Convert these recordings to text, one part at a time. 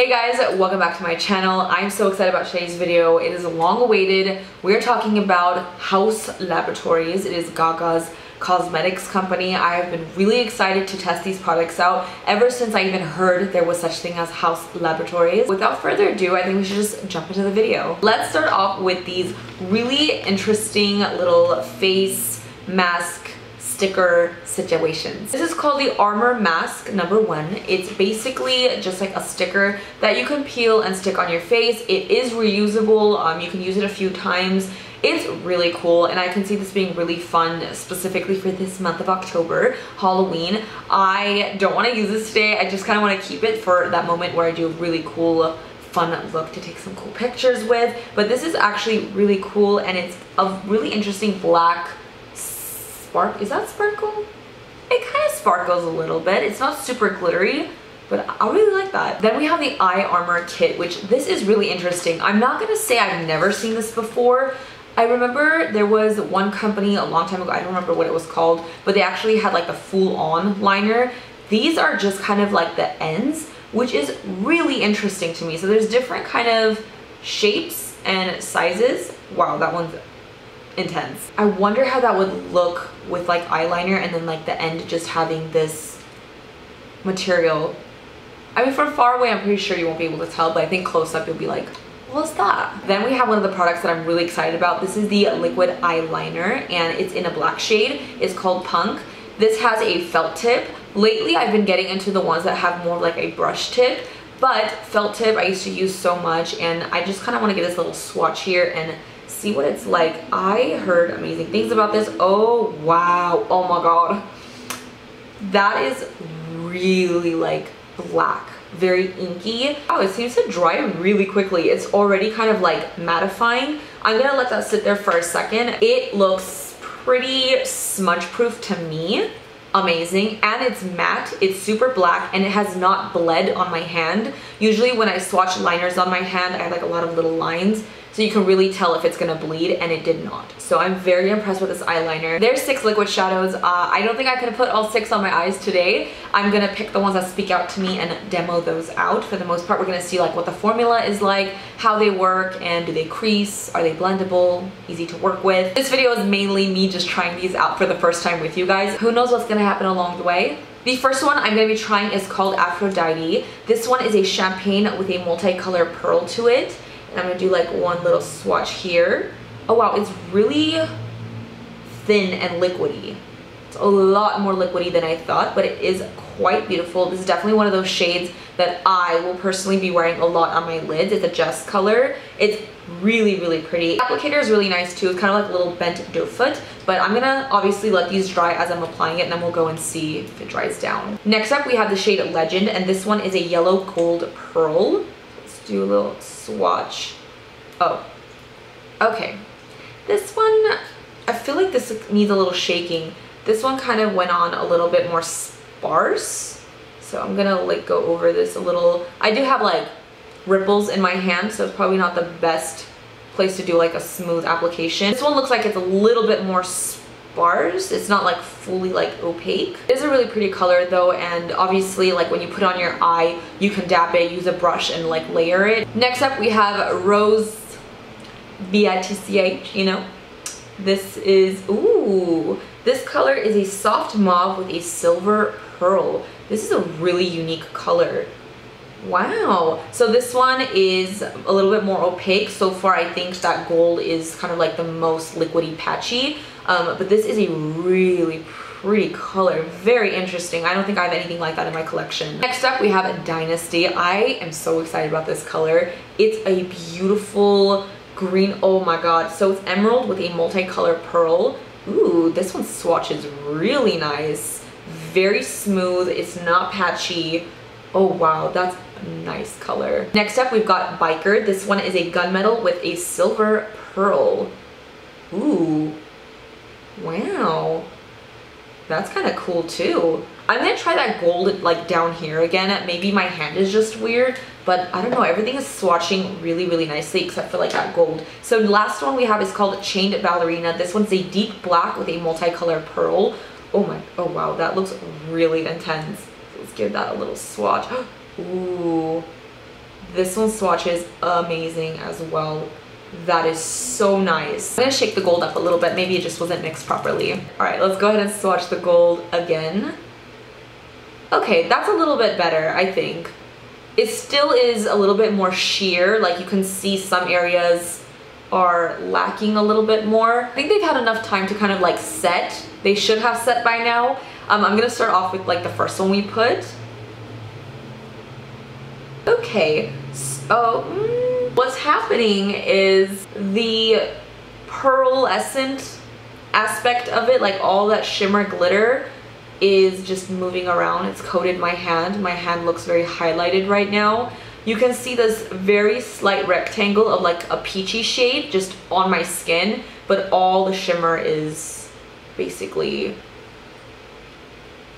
Hey guys, welcome back to my channel. I'm so excited about today's video. It is long awaited. We're talking about HAUS Laboratories. It is Gaga's cosmetics company. I have been really excited to test these products out ever since I even heard there was such thing as HAUS Laboratories. Without further ado, I think we should just jump into the video. Let's start off with these really interesting little face mask sticker situations. This is called the Armor Mask number 1. It's basically just like a sticker that you can peel and stick on your face. It is reusable. You can use it a few times. It's really cool, and I can see this being really fun, specifically for this month of October, Halloween. I don't want to use this today. I just kind of want to keep it for that moment where I do a really cool fun look to take some cool pictures with. But this is actually really cool, and it's a really interesting black spark. Is that sparkle? It kind of sparkles a little bit. It's not super glittery, but I really like that. Then we have the eye armor kit, which this is really interesting. I'm not gonna say I've never seen this before. I remember there was one company a long time ago, I don't remember what it was called, but they actually had like the full-on liner. These are just kind of like the ends, which is really interesting to me. So there's different kind of shapes and sizes. Wow, that one's intense. I wonder how that would look with like eyeliner and then like the end just having this material. I mean, from far away I'm pretty sure you won't be able to tell, but I think close up you'll be like, what's that? Then we have one of the products that I'm really excited about. This is the liquid eyeliner, and it's in a black shade. It's called Punk. This has a felt tip. Lately I've been getting into the ones that have more like a brush tip, but felt tip I used to use so much, and I just kind of want to get this little swatch here and see what it's like. I heard amazing things about this. Oh wow, oh my god, that is really like black, very inky. Oh, it seems to dry really quickly. It's already kind of like mattifying. I'm gonna let that sit there for a second. It looks pretty smudge proof to me. Amazing. And it's matte, it's super black, and it has not bled on my hand. Usually when I swatch liners on my hand, I have like a lot of little lines, so you can really tell if it's gonna bleed, and it did not. So I'm very impressed with this eyeliner. There's 6 liquid shadows. I don't think I could put all 6 on my eyes today. I'm gonna pick the ones that speak out to me and demo those out. For the most part, we're gonna see like what the formula is like, how they work, and do they crease, are they blendable, easy to work with. This video is mainly me just trying these out for the first time with you guys. Who knows what's gonna happen along the way. The first one I'm going to be trying is called Aphrodite. This one is a champagne with a multicolor pearl to it. And I'm going to do like one little swatch here. Oh wow, it's really thin and liquidy. It's a lot more liquidy than I thought, but it is quite beautiful. This is definitely one of those shades that I will personally be wearing a lot on my lids. It's a Jess color. It's really, really pretty. The applicator is really nice too. It's kind of like a little bent doe foot, but I'm gonna obviously let these dry as I'm applying it, and then we'll go and see if it dries down. Next up, we have the shade Legend, and this one is a yellow gold pearl. Let's do a little swatch. Oh, okay. This one, I feel like this needs a little shaking. This one kind of went on a little bit more sparse, so I'm gonna like go over this a little. I do have like ripples in my hand, so it's probably not the best place to do like a smooth application. This one looks like it's a little bit more sparse. It's not like fully like opaque. It is a really pretty color though, and obviously like when you put it on your eye, you can dab it, use a brush, and like layer it. Next up, we have Rose BITCH, you know. This is, ooh, this color is a soft mauve with a silver pearl. This is a really unique color. Wow. So this one is a little bit more opaque. So far I think that gold is kind of like the most liquidy patchy, but this is a really pretty color. Very interesting. I don't think I have anything like that in my collection. Next up, we have Dynasty. I am so excited about this color. It's a beautiful green. Oh my god. So it's emerald with a multicolor pearl. Ooh, this one swatches really nice. Very smooth. It's not patchy. Oh wow, that's a nice color. Next up, we've got Biker. This one is a gunmetal with a silver pearl. Ooh, wow. That's kind of cool too. I'm gonna try that gold like down here again. Maybe my hand is just weird, but I don't know. Everything is swatching really, really nicely except for like that gold. So the last one we have is called Chained Ballerina. This one's a deep black with a multicolor pearl. Oh wow, that looks really intense. Let's give that a little swatch. Ooh, This one swatches amazing as well. That is so nice. I'm gonna shake the gold up a little bit. Maybe it just wasn't mixed properly. All right, let's go ahead and swatch the gold again. Okay, that's a little bit better, I think. It still is a little bit more sheer. Like you can see some areas are lacking a little bit more. I think they've had enough time to kind of like set. They should have set by now. I'm gonna start off with like the first one we put. Okay, so what's happening is the pearlescent aspect of it, like all that shimmer glitter, is just moving around. It's coated my hand. My hand looks very highlighted right now. You can see this very slight rectangle of like a peachy shade just on my skin, but all the shimmer is basically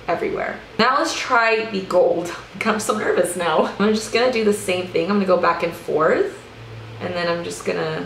everywhere. Now let's try the gold. I'm so nervous now. I'm just gonna do the same thing. I'm gonna go back and forth, and then I'm just gonna,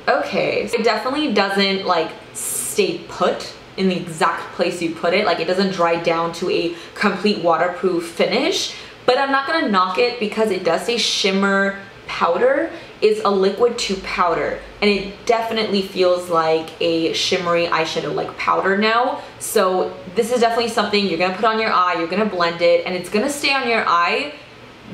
okay. So it definitely doesn't like stay put in the exact place you put it. Like it doesn't dry down to a complete waterproof finish, but I'm not gonna knock it because it does say shimmer powder. It's a liquid to powder, and it definitely feels like a shimmery eyeshadow like powder now. So this is definitely something you're gonna put on your eye, you're gonna blend it, and it's gonna stay on your eye,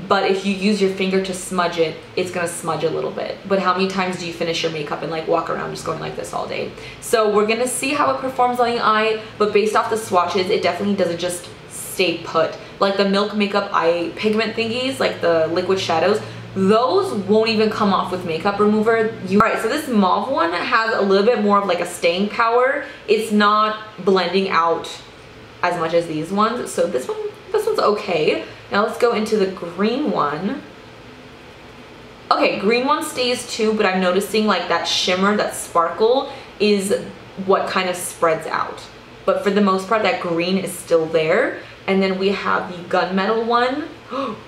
but if you use your finger to smudge it, it's gonna smudge a little bit. But how many times do you finish your makeup and like walk around just going like this all day? So we're gonna see how it performs on the eye, but based off the swatches, it definitely doesn't just stay put. Like the Milk Makeup eye pigment thingies, like the liquid shadows, those won't even come off with makeup remover. Alright, so this mauve one has a little bit more of like a staying power. It's not blending out as much as these ones. So this one's okay. Now let's go into the green one. Okay, green one stays too, but I'm noticing like that shimmer, that sparkle is what kind of spreads out. But for the most part, that green is still there. And then we have the gunmetal one.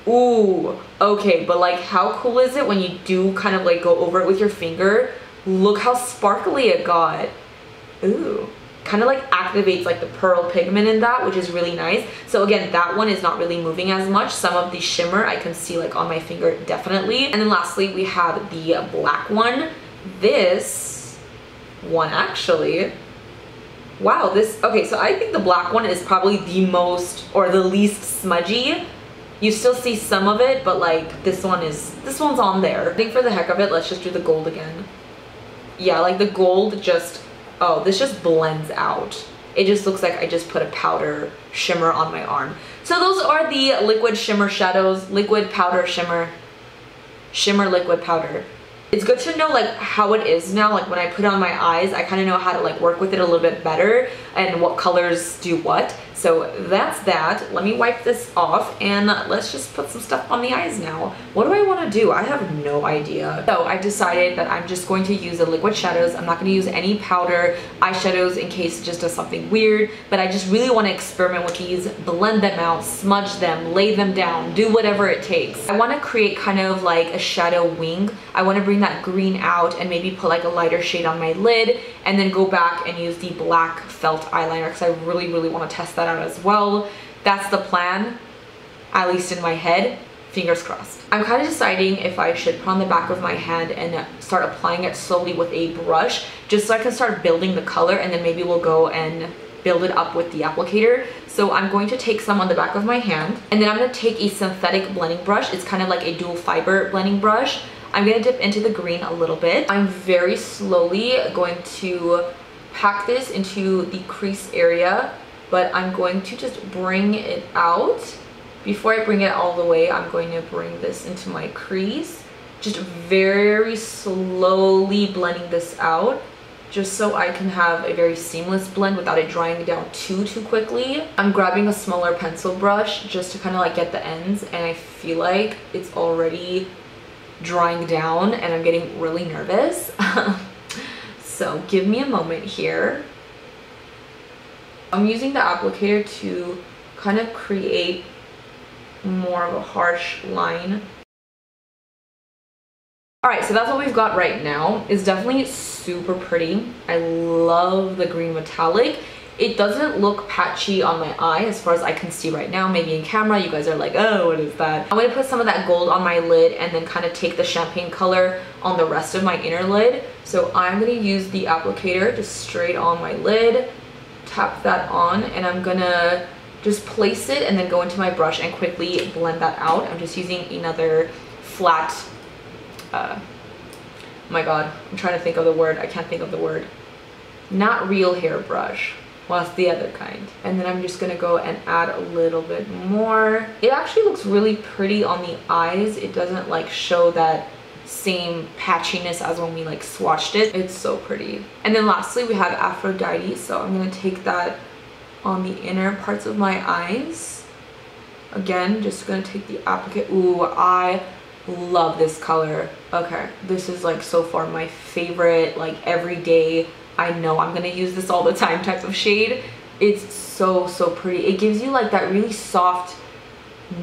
Ooh, okay, but like how cool is it when you do kind of like go over it with your finger? Look how sparkly it got. Ooh, kind of like activates like the pearl pigment in that, which is really nice. So again, that one is not really moving as much. Some of the shimmer I can see like on my finger definitely. And then lastly, we have the black one. This one actually, wow, this, okay, so I think the black one is probably the most or the least smudgy. You still see some of it, but like this one's on there. I think for the heck of it, let's just do the gold again. Yeah, like the gold just, oh, this just blends out. It just looks like I just put a powder shimmer on my arm. So those are the liquid shimmer shadows, liquid powder shimmer, shimmer liquid powder. It's good to know like how it is now. Like when I put it on my eyes, I kind of know how to like work with it a little bit better and what colors do what. So that's that. Let me wipe this off and let's just put some stuff on the eyes now. What do I want to do? I have no idea. So I decided that I'm just going to use the liquid shadows. I'm not going to use any powder eyeshadows in case it just does something weird, but I just really want to experiment with these, blend them out, smudge them, lay them down, do whatever it takes. I want to create kind of like a shadow wing. I want to bring that green out and maybe put like a lighter shade on my lid and then go back and use the black felt eyeliner because I really want to test that out as well. That's the plan, at least in my head. Fingers crossed. I'm kind of deciding if I should put on the back of my hand and start applying it slowly with a brush just so I can start building the color, and then maybe we'll go and build it up with the applicator. So I'm going to take some on the back of my hand, and then I'm going to take a synthetic blending brush. It's kind of like a dual fiber blending brush. I'm going to dip into the green a little bit. I'm very slowly going to pack this into the crease area, but I'm going to just bring it out. Before I bring it all the way, I'm going to bring this into my crease. Just very slowly blending this out, just so I can have a very seamless blend without it drying down too quickly. I'm grabbing a smaller pencil brush just to kind of like get the ends, and I feel like it's already drying down and I'm getting really nervous. So give me a moment here. I'm using the applicator to kind of create more of a harsh line. Alright, so that's what we've got right now. It's definitely super pretty. I love the green metallic. It doesn't look patchy on my eye as far as I can see right now. Maybe in camera you guys are like, oh, what is that? I'm going to put some of that gold on my lid and then kind of take the champagne color on the rest of my inner lid. So I'm going to use the applicator just straight on my lid, tap that on, and I'm going to just place it and then go into my brush and quickly blend that out. I'm just using another flat, oh my god, I'm trying to think of the word. I can't think of the word. Not real hair brush. Well, it's the other kind. And then I'm just gonna go and add a little bit more. It actually looks really pretty on the eyes. It doesn't like show that same patchiness as when we like swatched it. It's so pretty. And then lastly, we have Aphrodite. So I'm gonna take that on the inner parts of my eyes. Again, just gonna take the applicator. Ooh, I love this color. Okay, this is like so far my favorite, like everyday, I know I'm gonna use this all the time type of shade. It's so pretty. It gives you like that really soft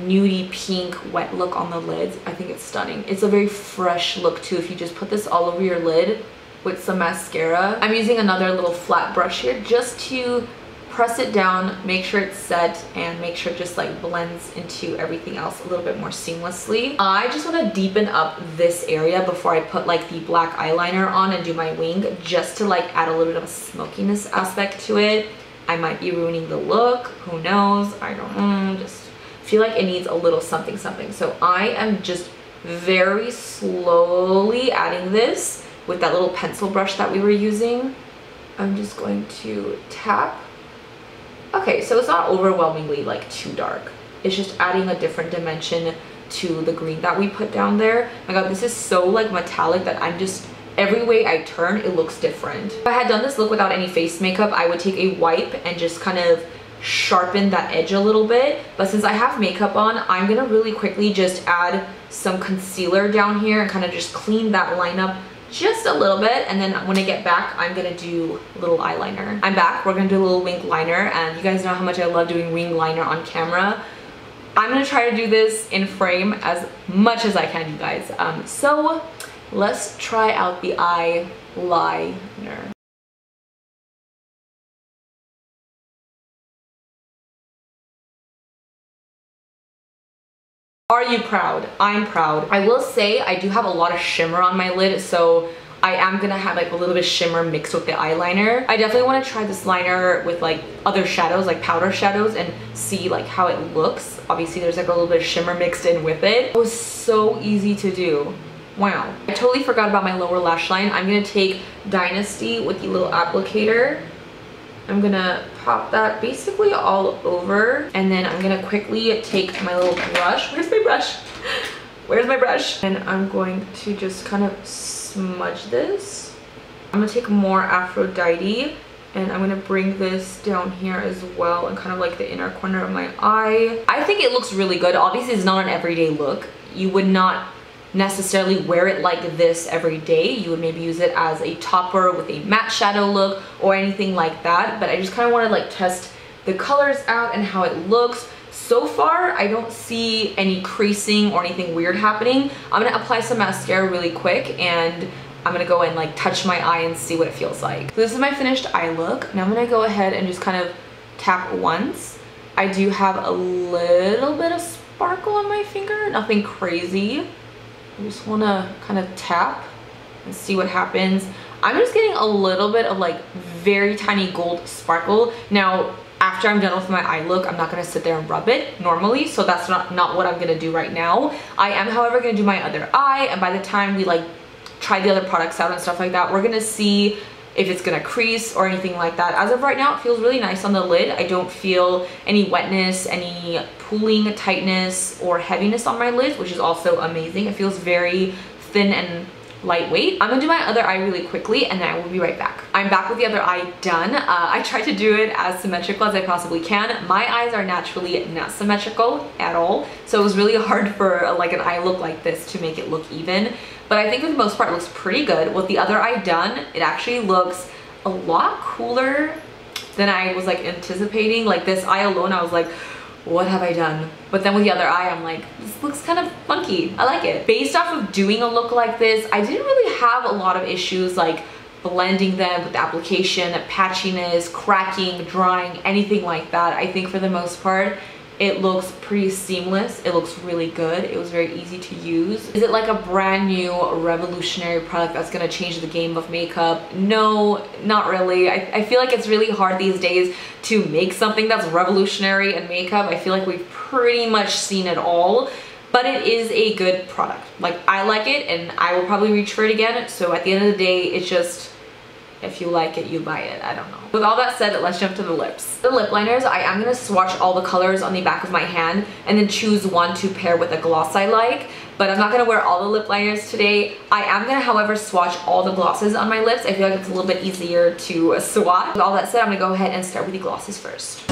nudie pink wet look on the lids. I think it's stunning. It's a very fresh look too if you just put this all over your lid with some mascara. I'm using another little flat brush here just to press it down, make sure it's set, and make sure it just like blends into everything else a little bit more seamlessly. I just want to deepen up this area before I put like the black eyeliner on and do my wing, just to like add a little bit of a smokiness aspect to it. I might be ruining the look, who knows, I don't know, just feel like it needs a little something. So I am just very slowly adding this with that little pencil brush that we were using. I'm just going to tap. Okay, so it's not overwhelmingly like too dark. It's just adding a different dimension to the green that we put down there. Oh my god, this is so like metallic that I'm just, every way I turn, it looks different. If I had done this look without any face makeup, I would take a wipe and just kind of sharpen that edge a little bit. But since I have makeup on, I'm gonna really quickly just add some concealer down here and kind of just clean that line up just a little bit, and then when I get back, I'm gonna do a little eyeliner. I'm back, we're gonna do a little wing liner, and you guys know how much I love doing wing liner on camera. I'm gonna try to do this in frame as much as I can, you guys. So let's try out the eyeliner. Are you proud? I'm proud. I will say I do have a lot of shimmer on my lid, so I am gonna have like a little bit of shimmer mixed with the eyeliner. I definitely want to try this liner with like other shadows, like powder shadows, and see like how it looks. Obviously there's like a little bit of shimmer mixed in with it. It was so easy to do. Wow. I totally forgot about my lower lash line. I'm gonna take Dynasty with the little applicator. I'm gonna pop that basically all over, and then I'm gonna quickly take my little brush. Where's my brush? Where's my brush? And I'm going to just kind of smudge this. I'm gonna take more Aphrodite, and I'm gonna bring this down here as well, and kind of like the inner corner of my eye. I think it looks really good. Obviously it's not an everyday look. You would not necessarily wear it like this every day. You would maybe use it as a topper with a matte shadow look or anything like that, but I just kind of want to like test the colors out and how it looks. So far I don't see any creasing or anything weird happening. I'm gonna apply some mascara really quick, and I'm gonna go and like touch my eye and see what it feels like. So this is my finished eye look. Now I'm gonna go ahead and just kind of tap once. I do have a little bit of sparkle on my finger, nothing crazy. I just want to kind of tap and see what happens. I'm just getting a little bit of like very tiny gold sparkle. Now, after I'm done with my eye look, I'm not going to sit there and rub it normally, so that's not what I'm going to do right now. I am, however, going to do my other eye, and by the time we like try the other products out and stuff like that, we're going to see if it's gonna crease or anything like that. As of right now, it feels really nice on the lid. I don't feel any wetness, any pooling, tightness, or heaviness on my lids, which is also amazing. It feels very thin and lightweight. I'm gonna do my other eye really quickly, and then I will be right back. I'm back with the other eye done. I tried to do it as symmetrical as I possibly can. My eyes are naturally not symmetrical at all, so it was really hard for like an eye look like this to make it look even. But I think for the most part it looks pretty good. With the other eye done, it actually looks a lot cooler than I was like anticipating. Like this eye alone, I was like, what have I done? But then with the other eye, I'm like, this looks kind of funky. I like it. Based off of doing a look like this, I didn't really have a lot of issues like blending them with application, patchiness, cracking, drying, anything like that. I think for the most part, it looks pretty seamless. It looks really good. It was very easy to use. Is it like a brand new revolutionary product that's gonna change the game of makeup? No, not really. I feel like it's really hard these days to make something that's revolutionary in makeup. I feel like we've pretty much seen it all, but it is a good product. Like, I like it and I will probably reach for it again. So at the end of the day, it's just, if you like it, you buy it. I don't know. With all that said, let's jump to the lips. The lip liners, I am gonna swatch all the colors on the back of my hand and then choose one to pair with a gloss I like. But I'm not gonna wear all the lip liners today. I am gonna, however, swatch all the glosses on my lips. I feel like it's a little bit easier to swatch. With all that said, I'm gonna go ahead and start with the glosses first.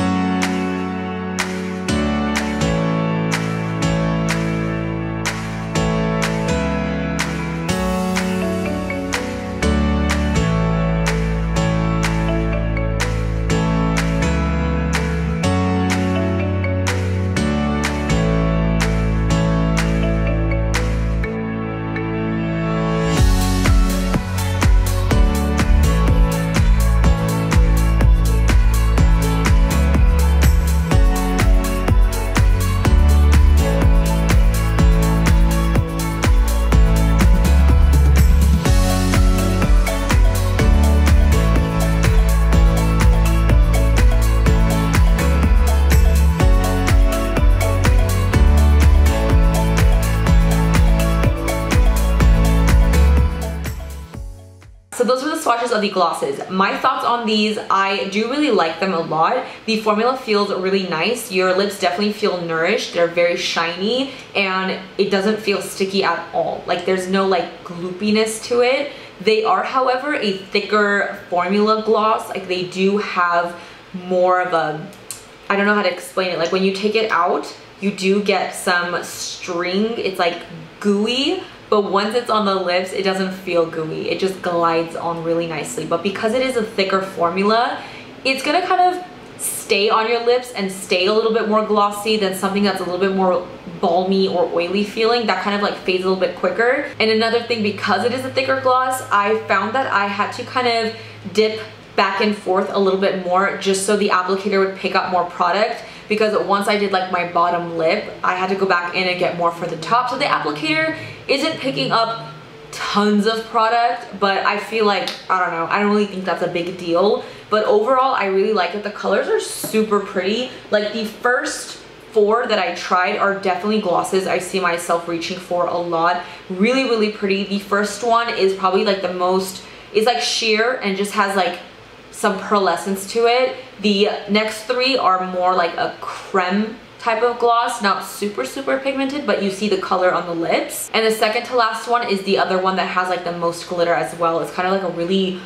So those were the swatches of the glosses. My thoughts on these, I do really like them a lot. The formula feels really nice. Your lips definitely feel nourished. They're very shiny and it doesn't feel sticky at all. Like, there's no like gloopiness to it. They are, however, a thicker formula gloss. Like, they do have more of a, I don't know how to explain it. Like, when you take it out, you do get some string. It's like gooey. But once it's on the lips, it doesn't feel gooey. It just glides on really nicely. But because it is a thicker formula, it's gonna kind of stay on your lips and stay a little bit more glossy than something that's a little bit more balmy or oily feeling. That kind of like fades a little bit quicker. And another thing, because it is a thicker gloss, I found that I had to kind of dip back and forth a little bit more just so the applicator would pick up more product. Because once I did like my bottom lip, I had to go back in and get more for the top. So the applicator isn't picking up tons of product, but I feel like, I don't know, I don't really think that's a big deal. But overall, I really like it. The colors are super pretty. Like, the first 4 that I tried are definitely glosses I see myself reaching for a lot. Really, really pretty. The first one is probably like the most, it's like sheer and just has like some pearlescence to it. The next 3 are more like a creme type of gloss, not super pigmented, but you see the color on the lips. And the second to last one is the other one that has like the most glitter as well. It's kind of like a really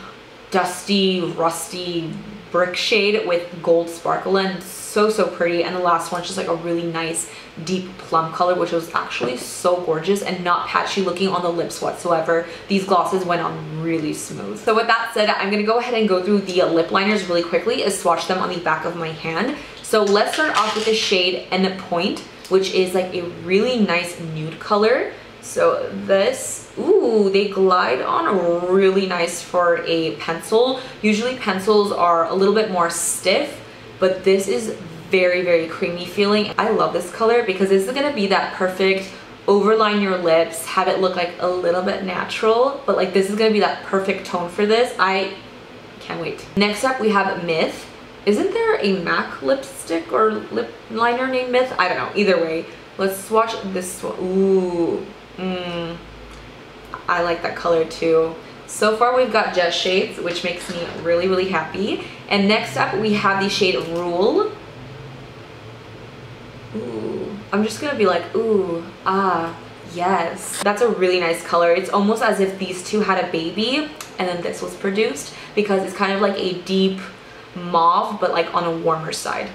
dusty, rusty brick shade with gold sparkle, and so pretty. And the last one's just like a really nice deep plum color, which was actually so gorgeous and not patchy looking on the lips whatsoever. These glosses went on really smooth. So with that said, I'm gonna go ahead and go through the lip liners really quickly and swatch them on the back of my hand. So let's start off with the shade End Point, which is like a really nice nude color. So this, ooh, they glide on really nice for a pencil. Usually pencils are a little bit more stiff, but this is very creamy feeling. I love this color because this is gonna be that perfect overline your lips, have it look like a little bit natural, but like this is gonna be that perfect tone for this. I can't wait. Next up we have Myth. Isn't there a MAC lipstick or lip liner named Myth? I don't know. Either way, let's swatch this one. Ooh, I like that color too. So far we've got Jess shades, which makes me really happy. And next up we have the shade Rule. Ooh, I'm just gonna be like, ooh, ah, yes. That's a really nice color. It's almost as if these two had a baby and then this was produced, because it's kind of like a deep mauve, but like on a warmer side.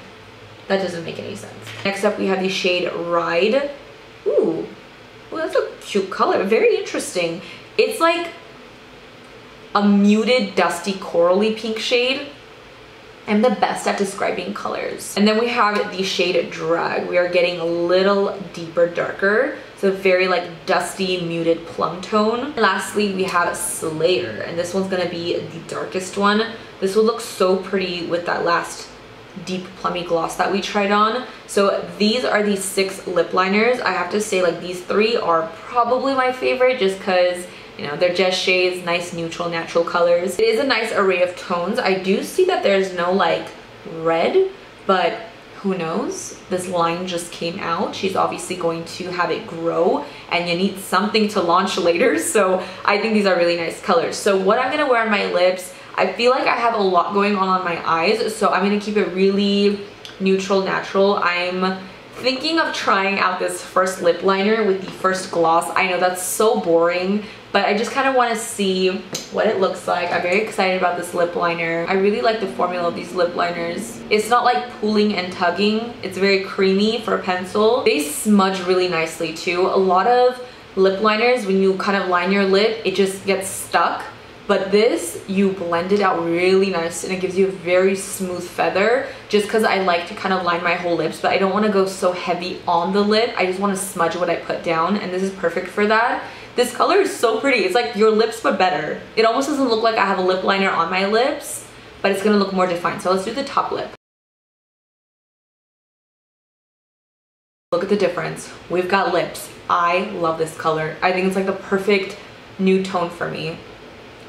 That doesn't make any sense. Next up we have the shade Ride. Ooh, well, that's a cute color, very interesting. It's like a muted, dusty, corally pink shade. I'm the best at describing colors. And then we have the shade Drag. We are getting a little deeper, darker. It's a very like dusty, muted plum tone. And lastly, we have Slayer, and this one's gonna be the darkest one. This will look so pretty with that last deep plummy gloss that we tried on. So these are the 6 lip liners. I have to say, like, these 3 are probably my favorite just because, you know, they're just shades, nice neutral natural colors. It is a nice array of tones. I do see that there's no like red, but who knows? This line just came out. She's obviously going to have it grow, and you need something to launch later. So I think these are really nice colors. So what I'm gonna wear on my lips, I feel like I have a lot going on my eyes, so I'm gonna keep it really neutral, natural. I'm thinking of trying out this first lip liner with the first gloss. I know that's so boring, but I just kind of want to see what it looks like. I'm very excited about this lip liner. I really like the formula of these lip liners. It's not like pulling and tugging. It's very creamy for a pencil. They smudge really nicely too. A lot of lip liners, when you kind of line your lip, it just gets stuck. But this, you blend it out really nice, and it gives you a very smooth feather, just because I like to kind of line my whole lips, but I don't want to go so heavy on the lip. I just want to smudge what I put down, and this is perfect for that. This color is so pretty. It's like your lips, but better. It almost doesn't look like I have a lip liner on my lips, but it's going to look more defined. So let's do the top lip. Look at the difference. We've got lips. I love this color. I think it's like the perfect nude tone for me.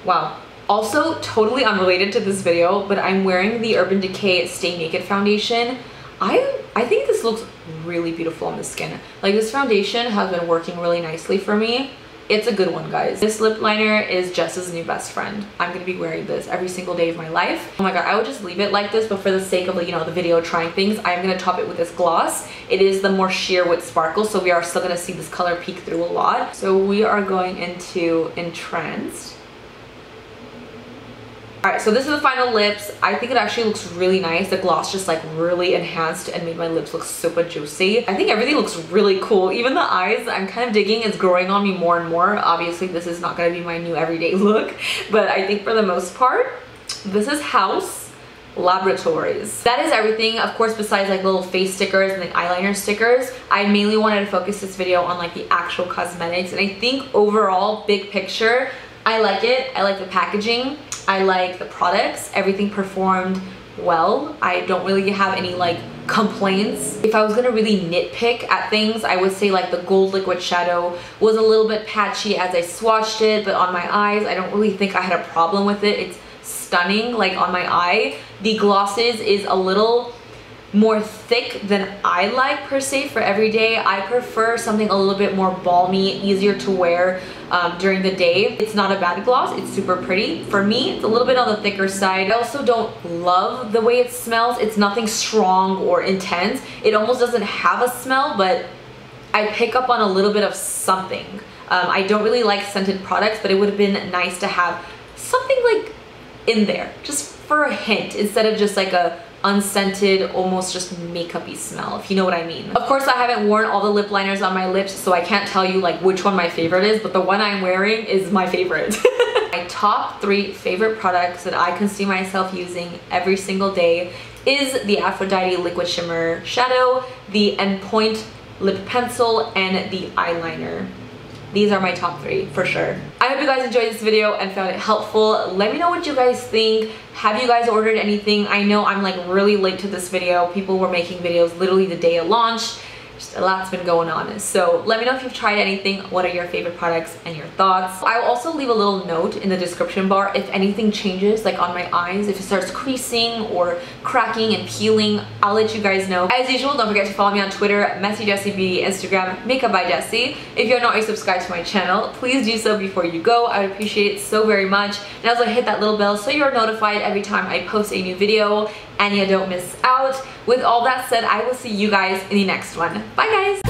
Wow. Also, totally unrelated to this video, but I'm wearing the Urban Decay Stay Naked foundation. I think this looks really beautiful on the skin. Like, this foundation has been working really nicely for me. It's a good one, guys. This lip liner is Jess's new best friend. I'm gonna be wearing this every single day of my life. Oh my god, I would just leave it like this, but for the sake of, you know, the video trying things, I'm gonna top it with this gloss. It is the more sheer with sparkle, so we are still gonna see this color peek through a lot. So we are going into Entranced. Alright, so this is the final lips. I think it actually looks really nice. The gloss just like really enhanced and made my lips look super juicy. I think everything looks really cool. Even the eyes, I'm kind of digging. It's growing on me more and more. Obviously, this is not going to be my new everyday look, but I think for the most part, this is HAUS Laboratories. That is everything. Of course, besides like little face stickers and the eyeliner stickers, I mainly wanted to focus this video on like the actual cosmetics. And I think overall, big picture, I like it. I like the packaging. I like the products. Everything performed well. I don't really have any like complaints. If I was gonna really nitpick at things, I would say like the gold liquid shadow was a little bit patchy as I swatched it, but on my eyes, I don't really think I had a problem with it. It's stunning, like on my eye. The glosses is a little more thick than I like per se for everyday. I prefer something a little bit more balmy, easier to wear during the day. It's not a bad gloss, it's super pretty. For me, it's a little bit on the thicker side. I also don't love the way it smells. It's nothing strong or intense. It almost doesn't have a smell, but I pick up on a little bit of something. I don't really like scented products, but it would have been nice to have something like in there, just for a hint, instead of just like a unscented, almost just makeup-y smell, if you know what I mean. Of course, I haven't worn all the lip liners on my lips, so I can't tell you like which one my favorite is, but the one I'm wearing is my favorite. My top 3 favorite products that I can see myself using every single day is the Aphrodite Liquid Shimmer Shadow, the Endpoint Lip Pencil, and the eyeliner. These are my top 3 for sure. I hope you guys enjoyed this video and found it helpful. Let me know what you guys think. Have you guys ordered anything? I know I'm like really late to this video. People were making videos literally the day it launched. Just a lot's been going on. So let me know if you've tried anything. What are your favorite products and your thoughts? I will also leave a little note in the description bar if anything changes like on my eyes, if it starts creasing or cracking and peeling. I'll let you guys know. As usual, don't forget to follow me on Twitter, MESIJESIBEAUTY, Instagram, MAKEUPBYJESI. If you're not already subscribed to my channel, please do so before you go. I would appreciate it so very much. And also hit that little bell so you're notified every time I post a new video and you don't miss out. With all that said, I will see you guys in the next one. Bye guys!